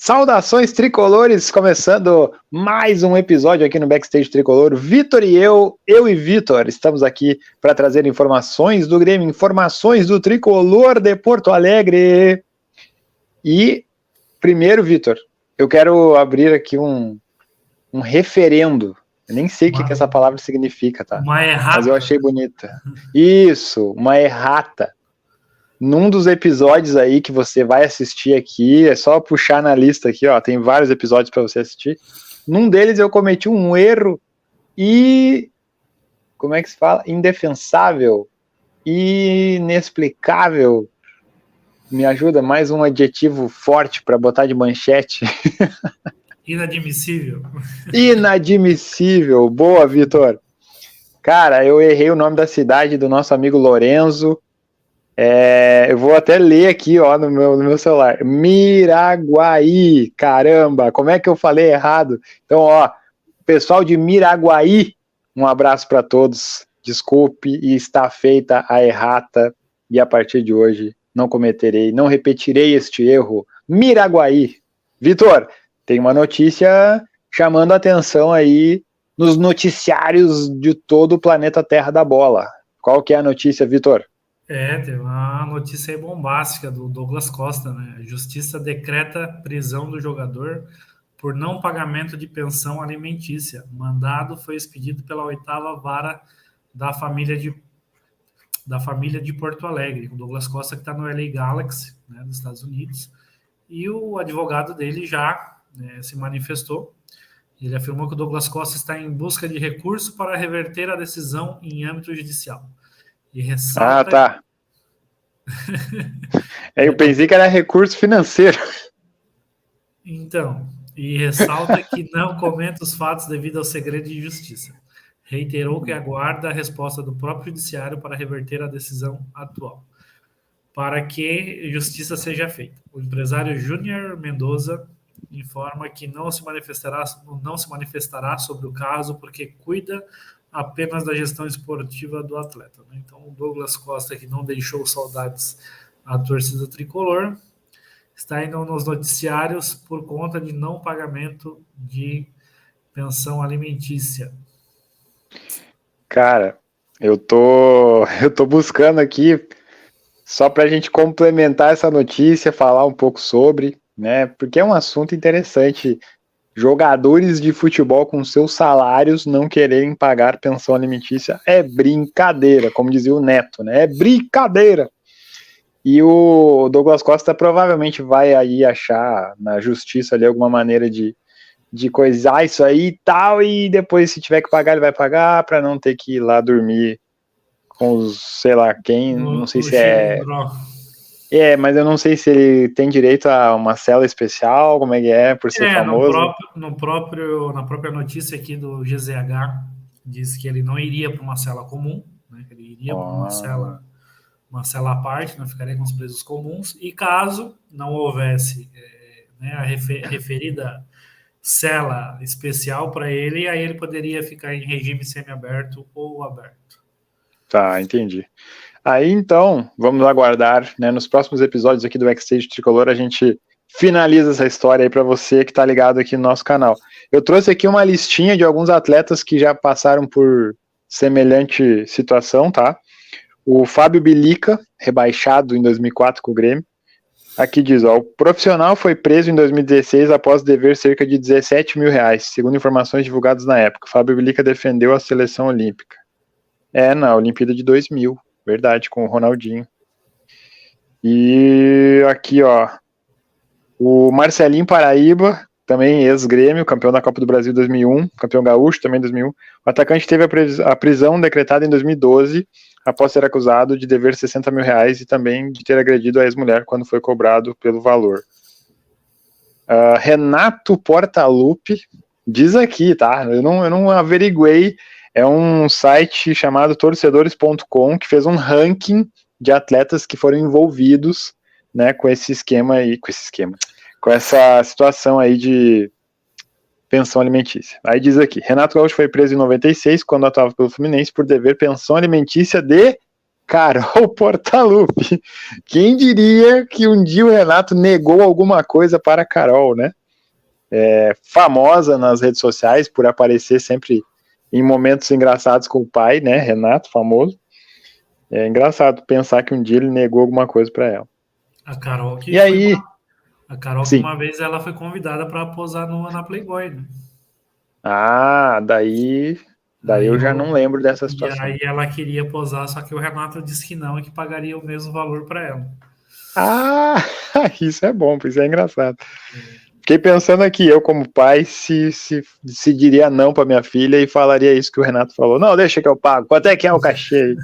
Saudações tricolores, começando mais um episódio aqui no Backstage Tricolor. Vitor e eu e Vitor, estamos aqui para trazer informações do Grêmio, informações do Tricolor de Porto Alegre. E, primeiro, Vitor, eu quero abrir aqui um referendo. Eu nem sei o que essa palavra significa, tá? Uma errata. Mas eu achei bonita. Isso, uma errata. Num dos episódios aí que você vai assistir aqui, é só puxar na lista aqui, ó, tem vários episódios para você assistir. Num deles eu cometi um erro como é que se fala? Indefensável, inexplicável. Me ajuda, mais um adjetivo forte para botar de manchete. Inadmissível. Inadmissível. Boa, Vitor. Cara, eu errei o nome da cidade do nosso amigo Lorenzo. Eu vou até ler aqui, ó, no meu celular. Miraguaí, caramba, como é que eu falei errado? Então, ó, pessoal de Miraguaí, um abraço para todos. Desculpe, e está feita a errata, e a partir de hoje não cometerei, não repetirei este erro. Miraguaí. Vitor, tem uma notícia chamando a atenção aí nos noticiários de todo o planeta Terra da Bola. Qual que é a notícia, Vitor? Tem uma notícia aí bombástica do Douglas Costa, né? A justiça decreta prisão do jogador por não pagamento de pensão alimentícia. O mandado foi expedido pela 8ª Vara da família de Porto Alegre. O Douglas Costa, que está no LA Galaxy, né, dos Estados Unidos, e o advogado dele já se manifestou. Ele afirmou que o Douglas Costa está em busca de recurso para reverter a decisão em âmbito judicial. E ressalta... Ah, tá. Eu pensei que era recurso financeiro. Então, e ressalta que não comenta os fatos devido ao segredo de justiça. Reiterou que aguarda a resposta do próprio judiciário para reverter a decisão atual, para que justiça seja feita. O empresário Júnior Mendoza informa que não se manifestará sobre o caso porque cuida apenas da gestão esportiva do atleta. Então, o Douglas Costa, que não deixou saudades à torcida tricolor, está indo nos noticiários por conta de não pagamento de pensão alimentícia. Cara, eu tô buscando aqui só para a gente complementar essa notícia, falar um pouco sobre, né? Porque é um assunto interessante. Jogadores de futebol com seus salários não quererem pagar pensão alimentícia é brincadeira, como dizia o Neto, né? É brincadeira. E o Douglas Costa provavelmente vai aí achar na justiça ali alguma maneira de coisar isso aí e tal, e depois se tiver que pagar, ele vai pagar para não ter que ir lá dormir com os, sei lá quem, não sei se mas eu não sei se ele tem direito a uma cela especial, como é que é, por ser famoso. Na própria notícia aqui do GZH, diz que ele não iria para uma cela comum, né? Ele iria para uma cela à parte, não ficaria com os presos comuns, e caso não houvesse a referida cela especial para ele, aí ele poderia ficar em regime semiaberto ou aberto. Tá, entendi. Aí, então, vamos aguardar, né? Nos próximos episódios aqui do Backstage Tricolor, a gente finaliza essa história aí para você que tá ligado aqui no nosso canal. Eu trouxe aqui uma listinha de alguns atletas que já passaram por semelhante situação, tá? O Fábio Bilica, rebaixado em 2004 com o Grêmio. Aqui diz, ó, o profissional foi preso em 2016 após dever cerca de R$17 mil, segundo informações divulgadas na época. Fábio Bilica defendeu a seleção olímpica. Na Olimpíada de 2000. Verdade, com o Ronaldinho. E aqui, ó, o Marcelinho Paraíba, também ex-Grêmio, campeão da Copa do Brasil 2001, campeão gaúcho também 2001. O atacante teve a prisão decretada em 2012, após ser acusado de dever R$60 mil e também de ter agredido a ex-mulher quando foi cobrado pelo valor. Renato Portaluppi, diz aqui, tá? Eu não averiguei. É um site chamado torcedores.com que fez um ranking de atletas que foram envolvidos, né, com essa situação aí de pensão alimentícia. Aí diz aqui, Renato Gaúcho foi preso em 96, quando atuava pelo Fluminense, por dever pensão alimentícia de Carol Portaluppi. Quem diria que um dia o Renato negou alguma coisa para a Carol, né? Famosa nas redes sociais por aparecer sempre em momentos engraçados com o pai, né? Renato, famoso. É engraçado pensar que um dia ele negou alguma coisa para ela. A Carol que E foi aí, a Carol que sim. uma vez ela foi convidada para posar na Playboy, né? Daí eu já não lembro dessa E situação. aí ela queria posar, só que o Renato disse que não e que pagaria o mesmo valor para ela. Ah, isso é bom, isso é engraçado. Fiquei pensando aqui, eu como pai, se diria não para minha filha e falaria isso que o Renato falou. Não, deixa que eu pago. Quanto é que é o cachê aí?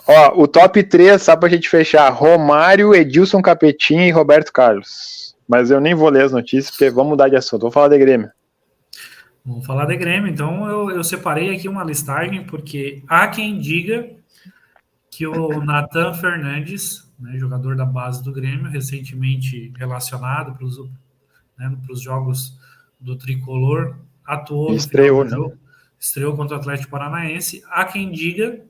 Ó, o top 3, só pra gente fechar: Romário, Edilson Capetinha e Roberto Carlos. Mas eu nem vou ler as notícias, porque vamos mudar de assunto. Vamos falar de Grêmio. Vamos falar de Grêmio. Então eu separei aqui uma listagem, porque há quem diga que o Nathan Fernandes, né, jogador da base do Grêmio, recentemente relacionado para os jogos do Tricolor, atuou E no final estreou, do né? jogo, estreou contra o Atlético Paranaense. Há quem diga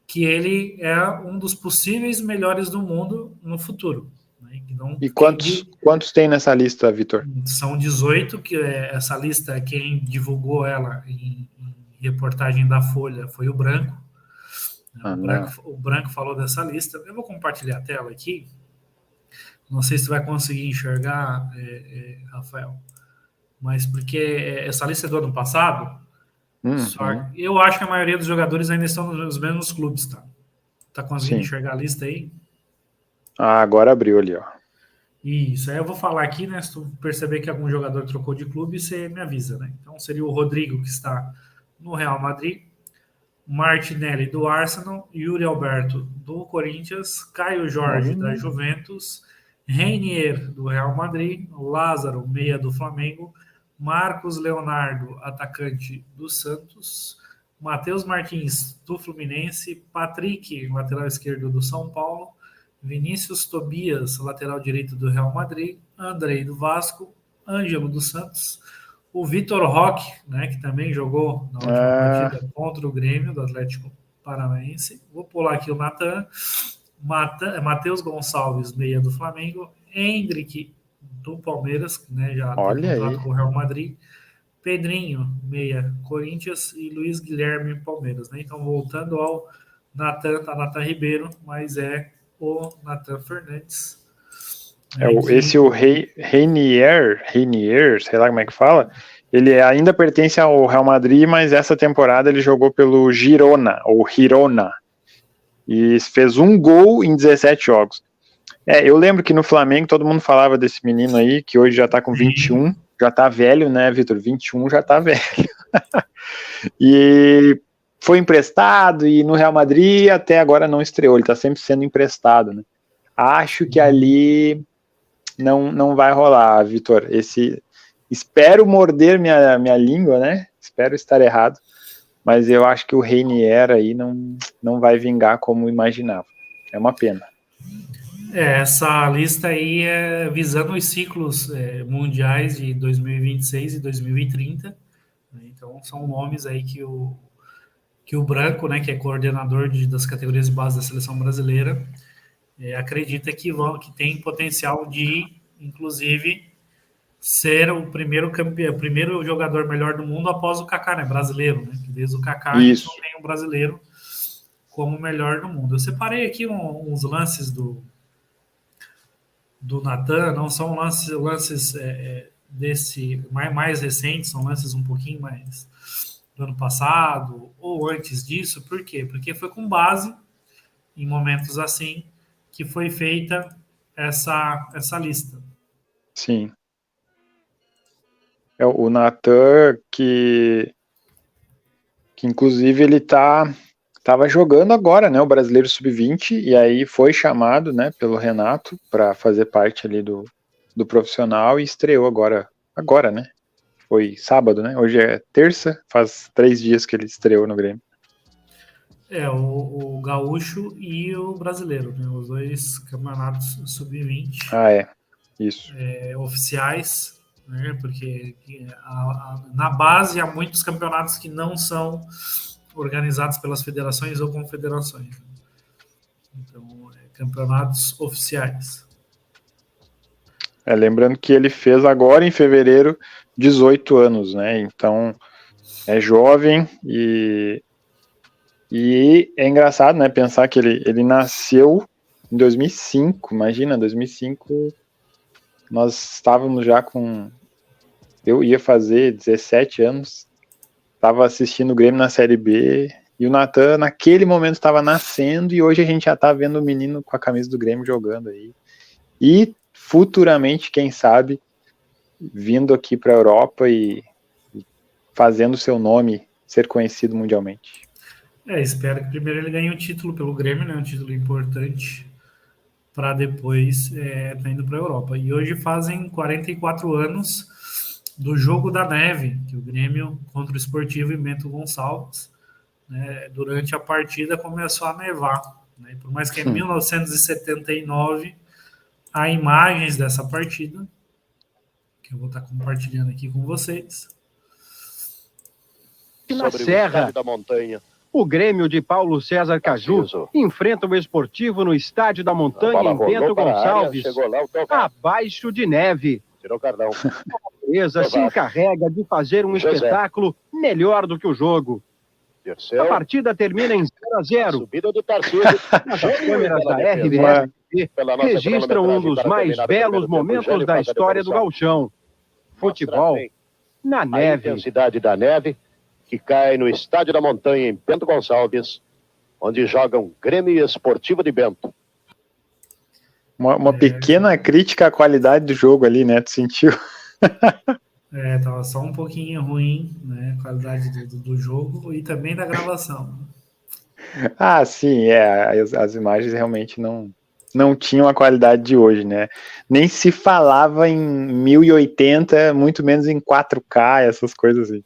que ele é um dos possíveis melhores do mundo no futuro. Né? Então, E quantos tem nessa lista, Vitor? são 18, que essa lista, quem divulgou ela em reportagem da Folha foi o Branco. Né? O Branco falou dessa lista. Eu vou compartilhar a tela aqui. Não sei se vai conseguir enxergar, Rafael, mas porque essa lista é do ano passado, só eu acho que a maioria dos jogadores ainda estão nos mesmos clubes, tá? Tá conseguindo Sim. enxergar a lista aí? Ah, agora abriu ali, ó. Isso, aí eu vou falar aqui, né? Se tu perceber que algum jogador trocou de clube, você me avisa, né? Então seria o Rodrigo, que está no Real Madrid, Martinelli do Arsenal, Yuri Alberto do Corinthians, Caio Jorge da Juventus, Reinier do Real Madrid, Lázaro, meia do Flamengo, Marcos Leonardo, atacante do Santos, Matheus Martins do Fluminense, Patrick, lateral esquerdo do São Paulo, Vinícius Tobias, lateral direito do Real Madrid, Andrei do Vasco, Ângelo dos Santos, o Vitor Roque, né, que também jogou na última partida contra o Grêmio, do Atlético Paranaense. Vou pular aqui o Natan, Matheus Gonçalves, meia do Flamengo, Hendrick do Palmeiras, né, já tem contrato com o Real Madrid, Pedrinho, meia, Corinthians, e Luiz Guilherme, Palmeiras. Né? Então, voltando ao Nathan Ribeiro, mas é o Nathan Fernandes. O Reinier, sei lá como é que fala, ele ainda pertence ao Real Madrid, mas essa temporada ele jogou pelo Girona, ou Girona, e fez um gol em 17 jogos. Eu lembro que no Flamengo todo mundo falava desse menino aí, que hoje já tá com 21, já tá velho, né, Vitor? 21 já tá velho. E foi emprestado, e no Real Madrid até agora não estreou, ele tá sempre sendo emprestado, né? Acho que ali não vai rolar, Vitor. Espero morder minha língua, né? Espero estar errado, mas eu acho que o Reinier aí não vai vingar como imaginava. É uma pena. Essa lista aí é visando os ciclos mundiais de 2026 e 2030. Né? Então, são nomes aí que o Branco, né, que é coordenador das categorias de base da seleção brasileira, acredita que tem potencial de, inclusive, ser o primeiro campeão, o primeiro jogador melhor do mundo após o Kaká, né, brasileiro, né? Desde o Kaká a gente não tem um brasileiro como melhor do mundo. Eu separei aqui uns lances do Nathan, não são lances desse mais recentes, são lances um pouquinho mais do ano passado ou antes disso. Por quê? Porque foi com base em momentos assim que foi feita essa lista. Sim. É o Nathan que inclusive ele tava jogando agora, né, o Brasileiro Sub-20, e aí foi chamado, né, pelo Renato para fazer parte ali do profissional e estreou agora, né? Foi sábado, né? Hoje é terça, faz 3 dias que ele estreou no Grêmio. O gaúcho e o brasileiro, né? Os dois campeonatos sub-20. Isso. Oficiais, né? Porque na base há muitos campeonatos que não são organizados pelas federações ou confederações. Então, campeonatos oficiais. Lembrando que ele fez agora em fevereiro 18 anos, né? Então é jovem e é engraçado, né? Pensar que ele nasceu em 2005. Imagina, 2005 nós estávamos já com... Eu ia fazer 17 anos, estava assistindo o Grêmio na Série B e o Natan naquele momento estava nascendo e hoje a gente já está vendo o menino com a camisa do Grêmio jogando aí. E futuramente, quem sabe, vindo aqui para a Europa e fazendo seu nome ser conhecido mundialmente. Espero que primeiro ele ganhe um título pelo Grêmio, né? Um título importante, para depois tá indo para a Europa. E hoje fazem 44 anos do Jogo da Neve, que o Grêmio contra o Sportivo e Bento Gonçalves, né? Durante a partida começou a nevar, né? Por mais que em 1979 há imagens dessa partida, que eu vou estar compartilhando aqui com vocês. Na Serra da Montanha, o Grêmio de Paulo César Caju enfrenta o Esportivo no Estádio da Montanha em Bento Gonçalves, abaixo de neve. Tirou cardão. A empresa se encarrega de fazer um espetáculo melhor do que o jogo. A partida termina em 0-0. Subida do Tarcísio. As câmeras da RBS registram um dos mais belos momentos da história do gauchão. Futebol na neve. A intensidade da neve que cai no Estádio da Montanha em Bento Gonçalves, onde jogam Grêmio e Esportivo de Bento. Uma pequena crítica à qualidade do jogo ali, né? Tu sentiu? Tava só um pouquinho ruim, né? A qualidade do jogo e também da gravação. Ah, sim, as imagens realmente não tinham a qualidade de hoje, né? Nem se falava em 1080, muito menos em 4K, essas coisas assim.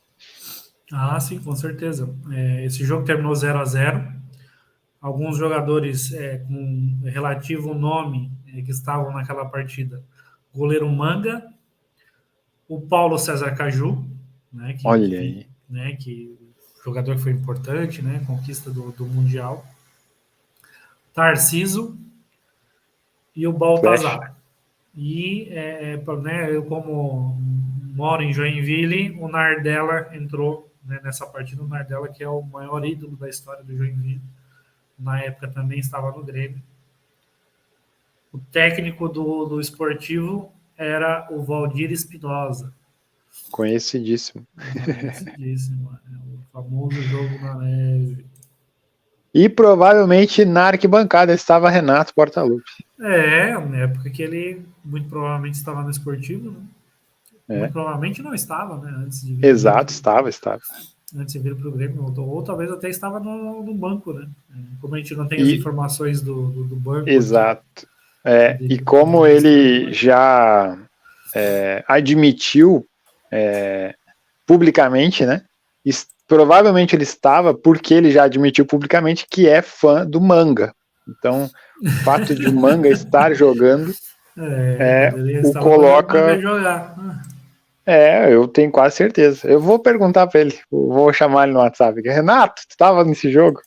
Ah, sim, com certeza. Esse jogo terminou 0-0. Alguns jogadores com relativo nome que estavam naquela partida. Goleiro Manga, o Paulo César Caju, né, olha aí. Né, que jogador que foi importante, né, conquista do Mundial. Tarciso e o Baltazar. E eu, como moro em Joinville, o Nardella entrou, né, nessa partida. O Nardella, que é o maior ídolo da história do Joinville, na época também estava no Grêmio. O técnico do Esportivo era o Valdir Espinosa. Conhecidíssimo. O famoso jogo na neve. E provavelmente na arquibancada estava Renato Portaluppi. Na época que ele muito provavelmente estava no Esportivo, né? Muito provavelmente não estava, né? Antes de vir. Exato, estava. Antes de vir para o Grêmio, ou talvez até estava no banco, né? Como a gente não tem as informações do banco. Exato. E como ele já admitiu publicamente, né? Provavelmente ele estava porque ele já admitiu publicamente que é fã do Manga. Então, o fato de o Manga estar jogando o coloca... eu tenho quase certeza. Eu vou perguntar para ele, vou chamar ele no WhatsApp. Renato, tu estava nesse jogo?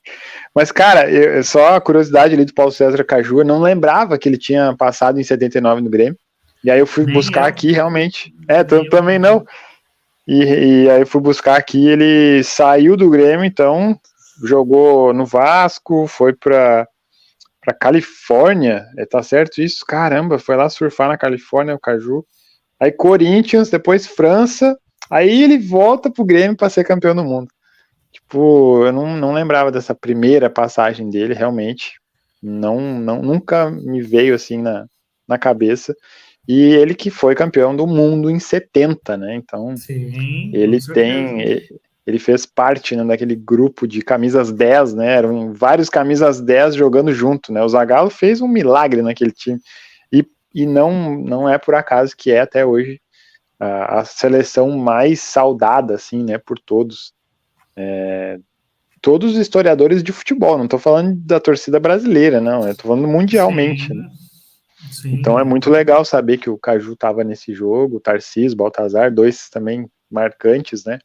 Mas, cara, só a curiosidade ali do Paulo César Caju, eu não lembrava que ele tinha passado em 79 no Grêmio. E aí eu fui buscar aqui, realmente. Também não. E aí eu fui buscar aqui, ele saiu do Grêmio, então jogou no Vasco, foi pra Califórnia, tá certo isso? Caramba, foi lá surfar na Califórnia, o Caju. Aí Corinthians, depois França, aí ele volta pro Grêmio para ser campeão do mundo. Tipo, eu não lembrava dessa primeira passagem dele, realmente. Nunca me veio assim na cabeça. E ele que foi campeão do mundo em 70, né? Então, sim, ele fez parte, né, daquele grupo de camisas 10, né? Eram vários camisas 10 jogando junto, né? O Zagallo fez um milagre naquele time. E não é por acaso que é até hoje a seleção mais saudada, assim, né, por todos. Todos os historiadores de futebol, não estou falando da torcida brasileira, não, eu estou falando mundialmente. Sim, né? Sim. Então é muito legal saber que o Caju estava nesse jogo, o Tarcísio, Baltazar, dois também marcantes, né?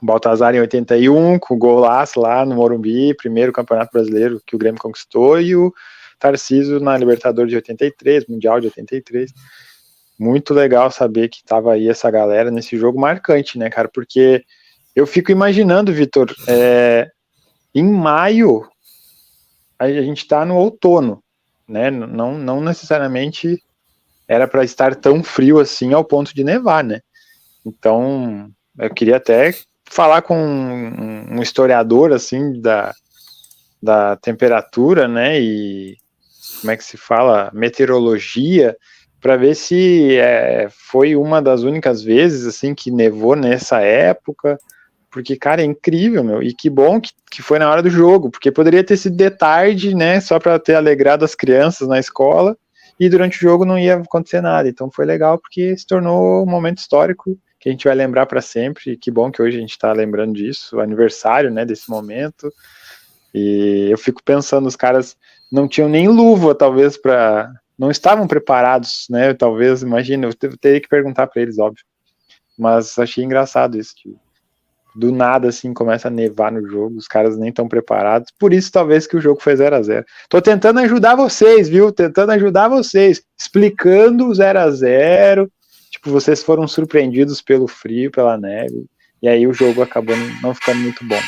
O Baltazar em 81, com o golaço lá no Morumbi, primeiro campeonato brasileiro que o Grêmio conquistou, e o Tarcísio na Libertadores de 83, Mundial de 83. Muito legal saber que tava aí essa galera nesse jogo marcante, né, cara? Porque eu fico imaginando, Vitor, em maio, a gente tá no outono, né? Não necessariamente era para estar tão frio assim ao ponto de nevar, né? Então, eu queria até falar com um historiador, assim, da temperatura, né, e como é que se fala, meteorologia, para ver se foi uma das únicas vezes, assim, que nevou nessa época, porque, cara, é incrível, meu, e que bom que foi na hora do jogo, porque poderia ter sido de tarde, né, só para ter alegrado as crianças na escola, e durante o jogo não ia acontecer nada, então foi legal porque se tornou um momento histórico que a gente vai lembrar para sempre, e que bom que hoje a gente está lembrando disso, o aniversário, né, desse momento, e eu fico pensando, os caras não tinham nem luva, talvez, não estavam preparados, né, talvez, imagina, eu teria que perguntar para eles, óbvio, mas achei engraçado isso, que do nada, assim, começa a nevar no jogo, os caras nem estão preparados, por isso talvez que o jogo foi 0-0. Tô tentando ajudar vocês, viu, explicando o 0-0, tipo, vocês foram surpreendidos pelo frio, pela neve, e aí o jogo acabou não ficando muito bom.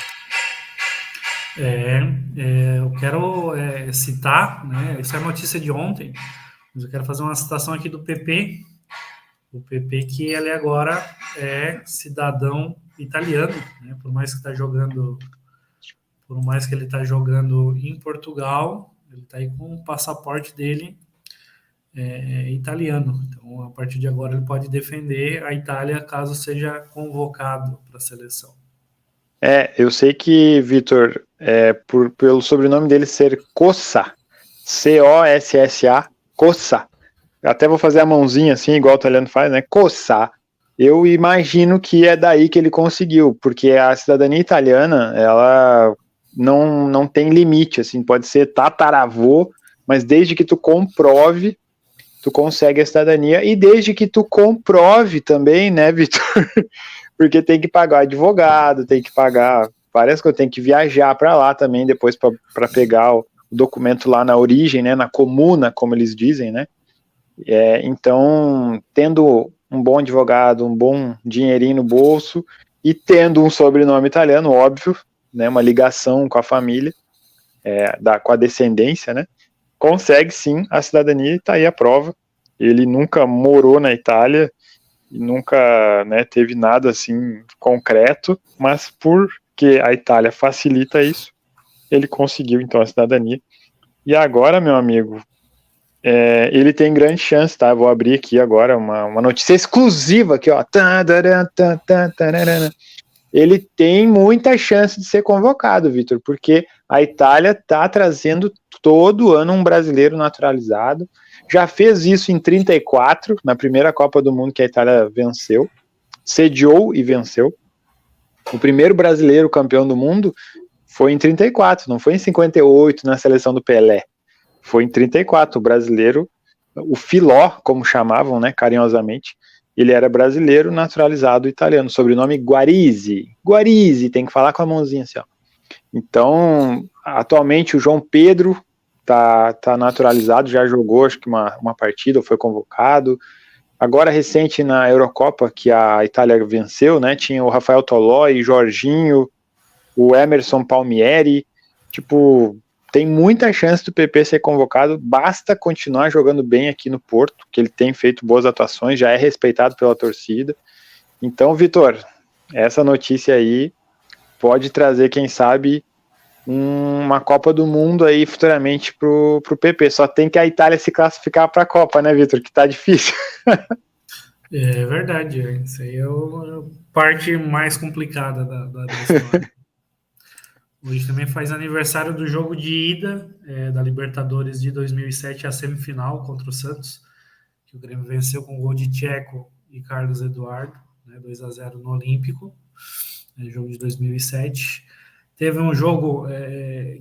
Eu quero citar, né, isso é notícia de ontem, mas eu quero fazer uma citação aqui do PP, o PP que ele agora é cidadão italiano, né, por mais que ele está jogando em Portugal, ele está aí com o passaporte dele italiano. Então, a partir de agora, ele pode defender a Itália caso seja convocado para a seleção. Eu sei que, Vitor, pelo sobrenome dele ser Cossa, C-O-S-S-A, Cossa. Até vou fazer a mãozinha assim, igual o italiano faz, né? Coça. Eu imagino que é daí que ele conseguiu, porque a cidadania italiana, ela não tem limite, assim, pode ser tataravô, mas desde que tu comprove, tu consegue a cidadania, e desde que tu comprove também, né, Vitor? Porque tem que pagar advogado, tem que pagar várias coisas, tem que viajar para lá também depois para pegar o documento lá na origem, né, na comuna, como eles dizem, né? Então, tendo um bom advogado, um bom dinheirinho no bolso e tendo um sobrenome italiano, óbvio, né, uma ligação com a família, com a descendência, né, consegue sim a cidadania e está aí a prova. Ele nunca morou na Itália e nunca, né, teve nada assim concreto, mas porque a Itália facilita isso, ele conseguiu então a cidadania. E agora, meu amigo, ele tem grande chance, tá? Vou abrir aqui agora uma notícia exclusiva aqui, ó. Ele tem muita chance de ser convocado, Vitor, porque a Itália tá trazendo todo ano um brasileiro naturalizado. Já fez isso em 34, na primeira Copa do Mundo que a Itália venceu, sediou e venceu. O primeiro brasileiro campeão do mundo foi em 34, não foi em 58 na seleção do Pelé. Foi em 34, o brasileiro, o Filó, como chamavam, né, carinhosamente, ele era brasileiro naturalizado italiano, sobrenome Guarisi, tem que falar com a mãozinha assim, ó. Então, atualmente o João Pedro tá naturalizado, já jogou acho que uma partida, foi convocado. Agora recente na Eurocopa, que a Itália venceu, né, tinha o Rafael Toloi, Jorginho, o Emerson Palmieri, tipo, tem muita chance do PP ser convocado, basta continuar jogando bem aqui no Porto, que ele tem feito boas atuações, já é respeitado pela torcida. Então, Vitor, essa notícia aí pode trazer, quem sabe, uma Copa do Mundo aí futuramente pro PP. Só tem que a Itália se classificar para a Copa, né, Vitor? Que tá difícil. É verdade, isso aí é a parte mais complicada da história. Hoje também faz aniversário do jogo de ida da Libertadores de 2007, a semifinal contra o Santos, que o Grêmio venceu com gol de Tcheco e Carlos Eduardo, né, 2-0 no Olímpico, jogo de 2007. Teve um jogo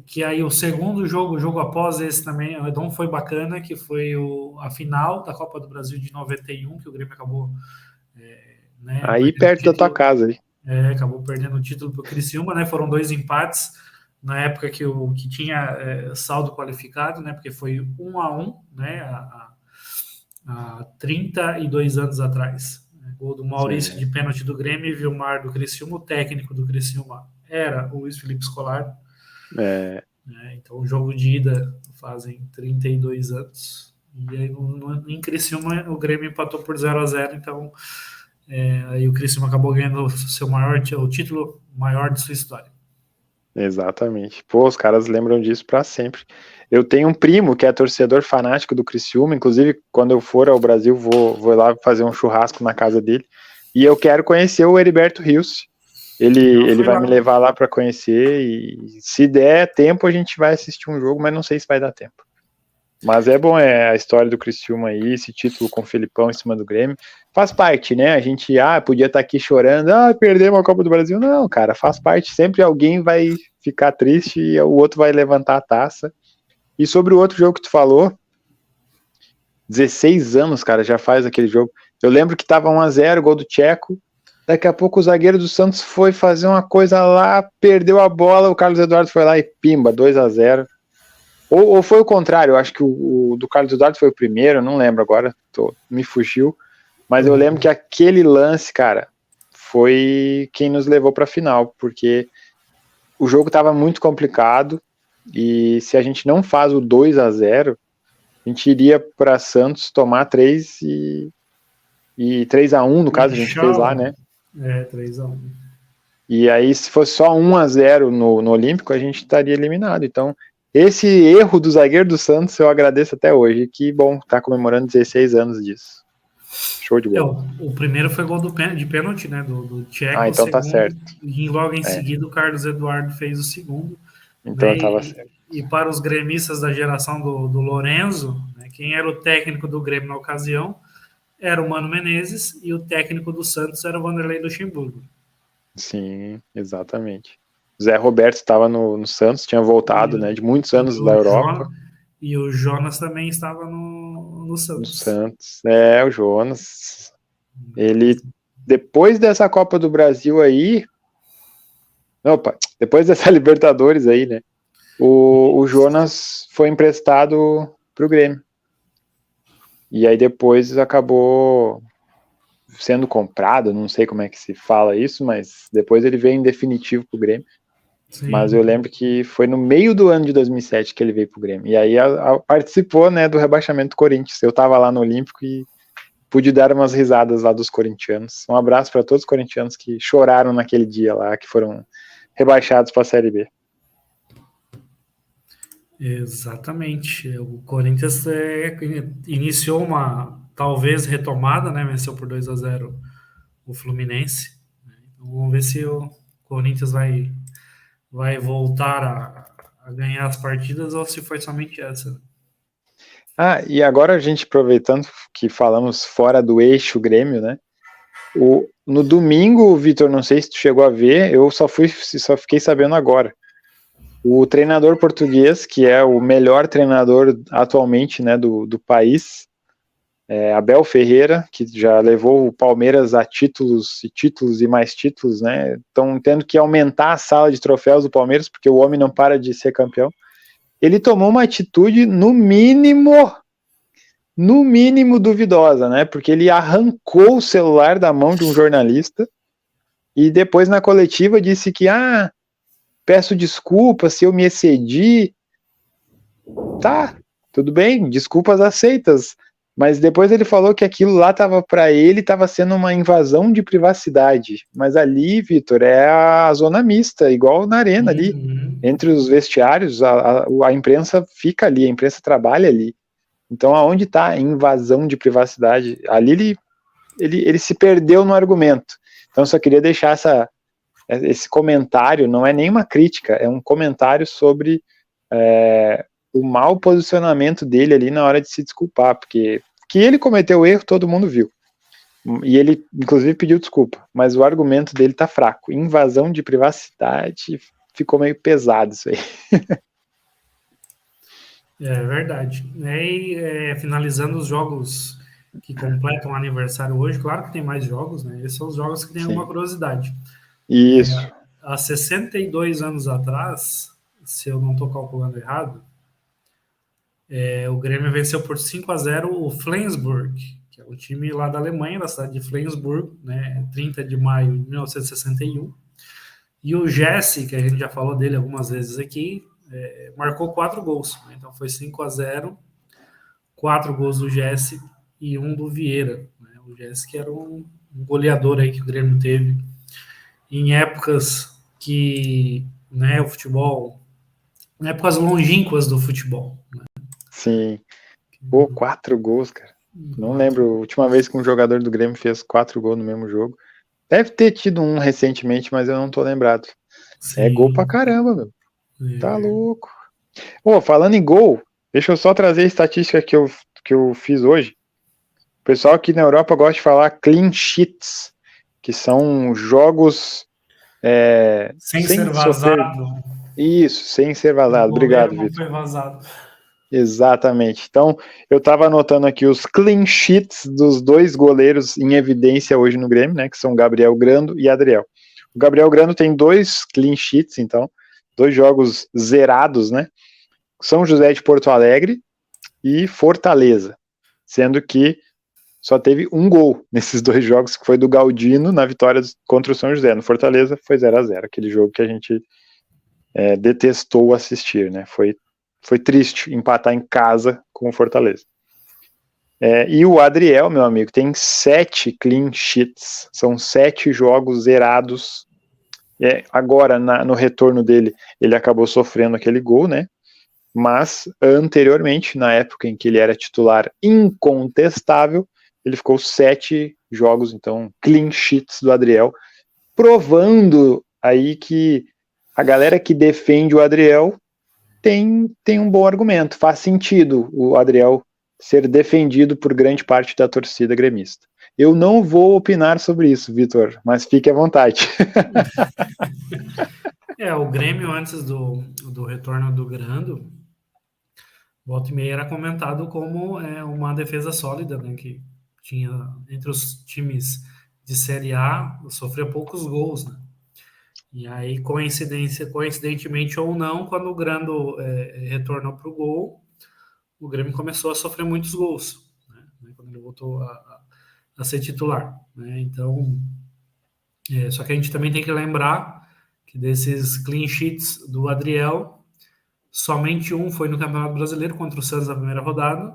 que aí o segundo jogo, o jogo após esse também, não foi bacana, que foi a final da Copa do Brasil de 91, que o Grêmio acabou... aí perto da tua casa. Aí. Acabou perdendo o título para o Criciúma, né? Foram 2 empates na época que tinha saldo qualificado, né? Porque foi 1-1, né? Há 32 anos atrás. Gol do Maurício de pênalti do Grêmio e Vilmar do Criciúma. O técnico do Criciúma era o Luiz Felipe Scolari. Então, o jogo de ida fazem 32 anos. E aí, em Criciúma, o Grêmio empatou por 0-0. Então, aí o Criciúma acabou ganhando o título maior de sua história. Exatamente. Pô, os caras lembram disso pra sempre. Eu tenho um primo que é torcedor fanático do Criciúma, inclusive quando eu for ao Brasil vou lá fazer um churrasco na casa dele, e eu quero conhecer o Heriberto Rios. Ele vai me levar lá para conhecer e se der tempo a gente vai assistir um jogo, mas não sei se vai dar tempo. Mas é bom, a história do Criciúma aí, esse título com o Felipão em cima do Grêmio. Faz parte, né? A gente podia estar aqui chorando, perdemos a Copa do Brasil. Não, cara, faz parte. Sempre alguém vai ficar triste e o outro vai levantar a taça. E sobre o outro jogo que tu falou, 16 anos, cara, já faz aquele jogo. Eu lembro que tava 1-0, gol do Tcheco. Daqui a pouco o zagueiro do Santos foi fazer uma coisa lá, perdeu a bola, o Carlos Eduardo foi lá e pimba, 2-0. Ou foi o contrário, eu acho que o do Carlos Eduardo foi o primeiro, não lembro agora, me fugiu. Mas eu lembro que aquele lance, cara, foi quem nos levou para a final, porque o jogo estava muito complicado e se a gente não faz o 2-0, a gente iria para Santos tomar 3 e 3-1, no caso, a gente fez lá, né? 3-1. E aí, se fosse só 1-0 no Olímpico, a gente estaria eliminado. Então, esse erro do zagueiro do Santos eu agradeço até hoje. Que bom estar comemorando 16 anos disso. Show de bola. O primeiro foi gol de pênalti, né? Do Tcheco. Então tá certo. E logo em seguida o Carlos Eduardo fez o segundo. Então né, tava certo. E para os gremistas da geração do Lorenzo, né, quem era o técnico do Grêmio na ocasião era o Mano Menezes e o técnico do Santos era o Vanderlei Luxemburgo. Sim, exatamente. Zé Roberto estava no Santos, tinha voltado, né, de muitos anos da Europa. E o Jonas também estava no Santos. No Santos, o Jonas. Ele, depois dessa Copa do Brasil aí, depois dessa Libertadores aí, né, o Jonas foi emprestado pro Grêmio. E aí depois acabou sendo comprado, não sei como é que se fala isso, mas depois ele veio em definitivo pro Grêmio. Sim. Mas eu lembro que foi no meio do ano de 2007 que ele veio pro Grêmio. E aí participou, né, do rebaixamento do Corinthians. Eu tava lá no Olímpico e pude dar umas risadas lá dos corintianos. Um abraço para todos os corintianos que choraram naquele dia lá, que foram rebaixados para a Série B. Exatamente. O Corinthians iniciou uma talvez retomada, né? Venceu por 2-0 o Fluminense. Então, vamos ver se o Corinthians vai voltar a ganhar as partidas ou se foi somente essa. E agora a gente, aproveitando que falamos fora do eixo Grêmio, né? No domingo, Vitor, não sei se tu chegou a ver, eu só fiquei sabendo agora. O treinador português, que é o melhor treinador atualmente, né, do país, Abel Ferreira, que já levou o Palmeiras a títulos e mais títulos, né? Estão tendo que aumentar a sala de troféus do Palmeiras, porque o homem não para de ser campeão. Ele tomou uma atitude, no mínimo duvidosa, né? Porque ele arrancou o celular da mão de um jornalista e depois na coletiva disse que, peço desculpas se eu me excedi. Tá, tudo bem, desculpas aceitas. Mas depois ele falou que aquilo lá para ele estava sendo uma invasão de privacidade. Mas ali, Vitor, é a zona mista, igual na arena ali. Entre os vestiários, a imprensa fica ali, a imprensa trabalha ali. Então, aonde está a invasão de privacidade? Ali ele se perdeu no argumento. Então, só queria deixar esse comentário, não é nenhuma crítica, é um comentário sobre o mau posicionamento dele ali na hora de se desculpar, porque que ele cometeu o erro, todo mundo viu. E ele, inclusive, pediu desculpa, mas o argumento dele tá fraco. Invasão de privacidade, ficou meio pesado isso aí. É verdade. E finalizando os jogos que completam o aniversário hoje, claro que tem mais jogos, né? Esses são os jogos que tem alguma curiosidade. Isso. Há 62 anos atrás, se eu não estou calculando errado, o Grêmio venceu por 5-0 o Flensburg, que é o time lá da Alemanha, da cidade de Flensburg, né, 30 de maio de 1961. E o Jesse, que a gente já falou dele algumas vezes aqui, marcou 4 gols. Né? Então foi 5-0, 4 gols do Jesse e 1 do Vieira. Né? O Jesse que era um goleador aí que o Grêmio teve em épocas que, né, o futebol, em épocas longínquas do futebol. Né? Sim. Pô, 4 gols, cara. Não lembro a última vez que um jogador do Grêmio fez 4 gols no mesmo jogo. Deve ter tido um recentemente, mas eu não tô lembrado. Sim. É gol pra caramba, meu. Tá louco. Pô, falando em gol, deixa eu só trazer a estatística que eu fiz hoje. O pessoal aqui na Europa gosta de falar clean sheets, que são jogos sem ser vazado. Isso, sem ser vazado. Obrigado, Vitor. Não foi vazado. Exatamente. Então, eu estava anotando aqui os clean sheets dos 2 goleiros em evidência hoje no Grêmio, né, que são Gabriel Grando e Adriel. O Gabriel Grando tem 2 clean sheets, então, 2 jogos zerados, né? São José de Porto Alegre e Fortaleza, sendo que só teve 1 gol nesses 2 jogos, que foi do Galdino na vitória contra o São José. No Fortaleza foi 0-0, aquele jogo que a gente detestou assistir, né? Foi triste empatar em casa com o Fortaleza. E o Adriel, meu amigo, tem 7 clean sheets. São 7 jogos zerados. Agora, no retorno dele, ele acabou sofrendo aquele gol, né? Mas, anteriormente, na época em que ele era titular incontestável, ele ficou 7 jogos, então, clean sheets do Adriel, provando aí que a galera que defende o Adriel tem um bom argumento. Faz sentido o Adriel ser defendido por grande parte da torcida gremista. Eu não vou opinar sobre isso, Vitor, mas fique à vontade. O Grêmio, antes do retorno do Grando, volta e meia era comentado como uma defesa sólida, né, que tinha entre os times de Série A, sofria poucos gols, né? E aí, coincidentemente ou não, quando o Grando retornou para o gol, o Grêmio começou a sofrer muitos gols, né, quando ele voltou a ser titular. Né? Então, só que a gente também tem que lembrar que desses clean sheets do Adriel, somente 1 foi no Campeonato Brasileiro contra o Santos na primeira rodada.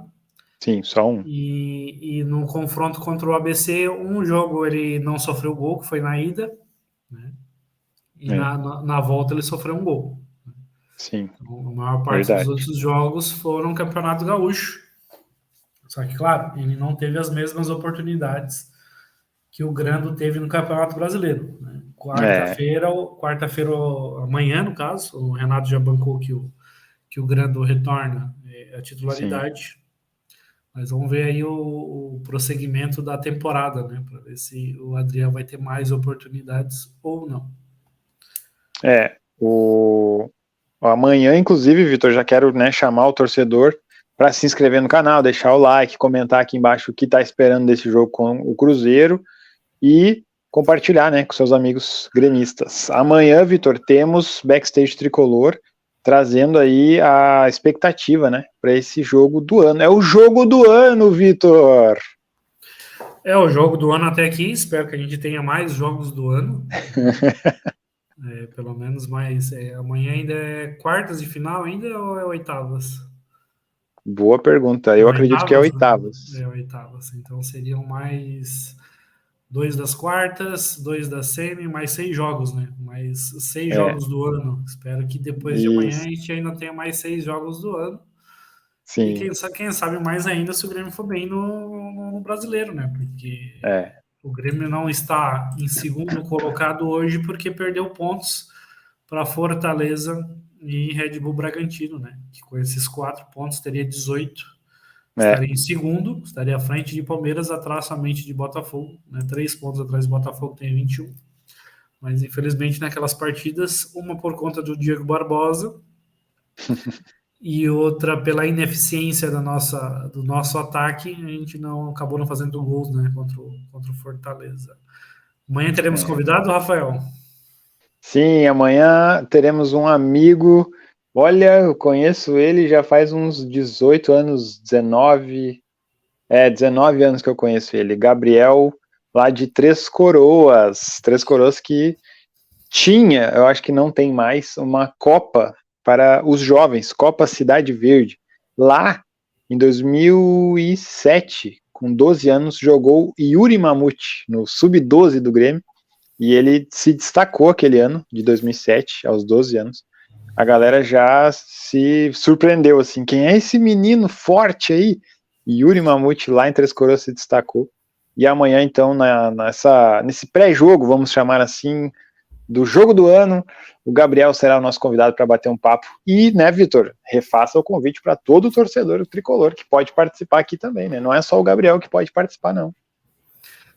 Sim, só 1. E no confronto contra o ABC, 1 jogo ele não sofreu gol, que foi na ida, né? E na volta ele sofreu 1 gol. Sim. Então, a maior parte dos outros jogos foram Campeonato Gaúcho. Só que, claro, ele não teve as mesmas oportunidades que o Grando teve no Campeonato Brasileiro. Né? Quarta-feira, amanhã, no caso, o Renato já bancou que o Grando retorna a titularidade. Sim. Mas vamos ver aí o prosseguimento da temporada, né? Para ver se o Adriel vai ter mais oportunidades ou não. Amanhã, inclusive, Vitor, já quero, né, chamar o torcedor para se inscrever no canal, deixar o like, comentar aqui embaixo o que está esperando desse jogo com o Cruzeiro e compartilhar, né, com seus amigos gremistas. Amanhã, Vitor, temos Backstage Tricolor trazendo aí a expectativa, né, para esse jogo do ano. É o jogo do ano, Vitor! É o jogo do ano até aqui, espero que a gente tenha mais jogos do ano. Pelo menos mais. Amanhã ainda é quartas de final ainda ou é oitavas? Boa pergunta. Eu acredito que é oitavas. É oitavas. Então seriam mais 2 das quartas, 2 da semi, mais 6 jogos, né? Mais 6 jogos do ano. Espero que depois de amanhã a gente ainda tenha mais 6 jogos do ano. Sim. E quem sabe mais ainda se o Grêmio for bem no brasileiro, né? Porque o Grêmio não está em segundo colocado hoje porque perdeu pontos para Fortaleza e Red Bull Bragantino, né? Que com esses 4 pontos teria 18. Estaria em segundo, estaria à frente de Palmeiras, atrás somente de Botafogo, né? 3 pontos atrás de Botafogo, tem 21. Mas infelizmente naquelas partidas, uma por conta do Diego Barbosa e outra pela ineficiência do nosso ataque, a gente acabou não fazendo gols, né, contra o Fortaleza. Amanhã teremos convidado, Rafael? Sim, amanhã teremos um amigo. Olha, eu conheço ele já faz uns 18 anos, 19 anos que eu conheço ele. Gabriel, lá de Três Coroas. Três Coroas que tinha, eu acho que não tem mais, uma Copa para os jovens, Copa Cidade Verde. Lá, em 2007, com 12 anos, jogou Yuri Mamute no Sub-12 do Grêmio. E ele se destacou aquele ano, de 2007, aos 12 anos. A galera já se surpreendeu, assim, quem é esse menino forte aí? Yuri Mamute lá em Três Coroas se destacou. E amanhã, então, nesse pré-jogo, vamos chamar assim, do jogo do ano, o Gabriel será o nosso convidado para bater um papo. E, né, Vitor, refaça o convite para todo torcedor tricolor que pode participar aqui também, né? Não é só o Gabriel que pode participar, não.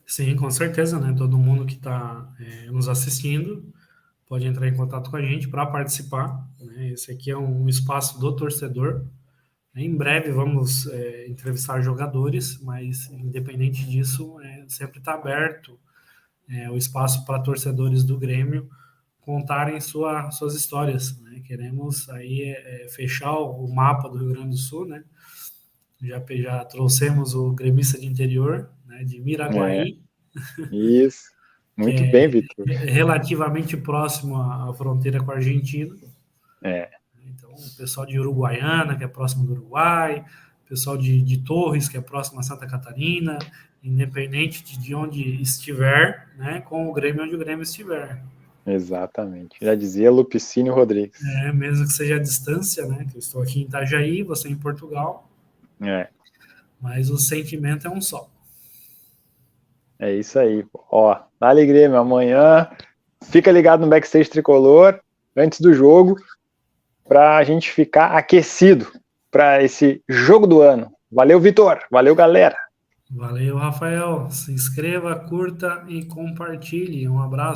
Sim, com certeza, né? Todo mundo que está nos assistindo pode entrar em contato com a gente para participar, né? Esse aqui é um espaço do torcedor. Em breve vamos entrevistar jogadores, mas independente disso, sempre está aberto o espaço para torcedores do Grêmio contarem suas histórias, né? Queremos aí fechar o mapa do Rio Grande do Sul, né? Já trouxemos o gremista de interior, né, de Miraguaí, Isso, muito bem, Vitor. Relativamente próximo à fronteira com a Argentina. Então, o pessoal de Uruguaiana, que é próximo do Uruguai, o pessoal de Torres, que é próximo a Santa Catarina, independente de onde estiver, né, com o Grêmio onde o Grêmio estiver. Exatamente. Já dizia Lupicínio Rodrigues. Mesmo que seja a distância, né, que eu estou aqui em Itajaí, você em Portugal, mas o sentimento é um só. É isso aí. Ó, dá-lhe Grêmio, amanhã fica ligado no Backstage Tricolor, antes do jogo, para a gente ficar aquecido para esse jogo do ano. Valeu, Vitor. Valeu, galera. Valeu, Rafael. Se inscreva, curta e compartilhe. Um abraço.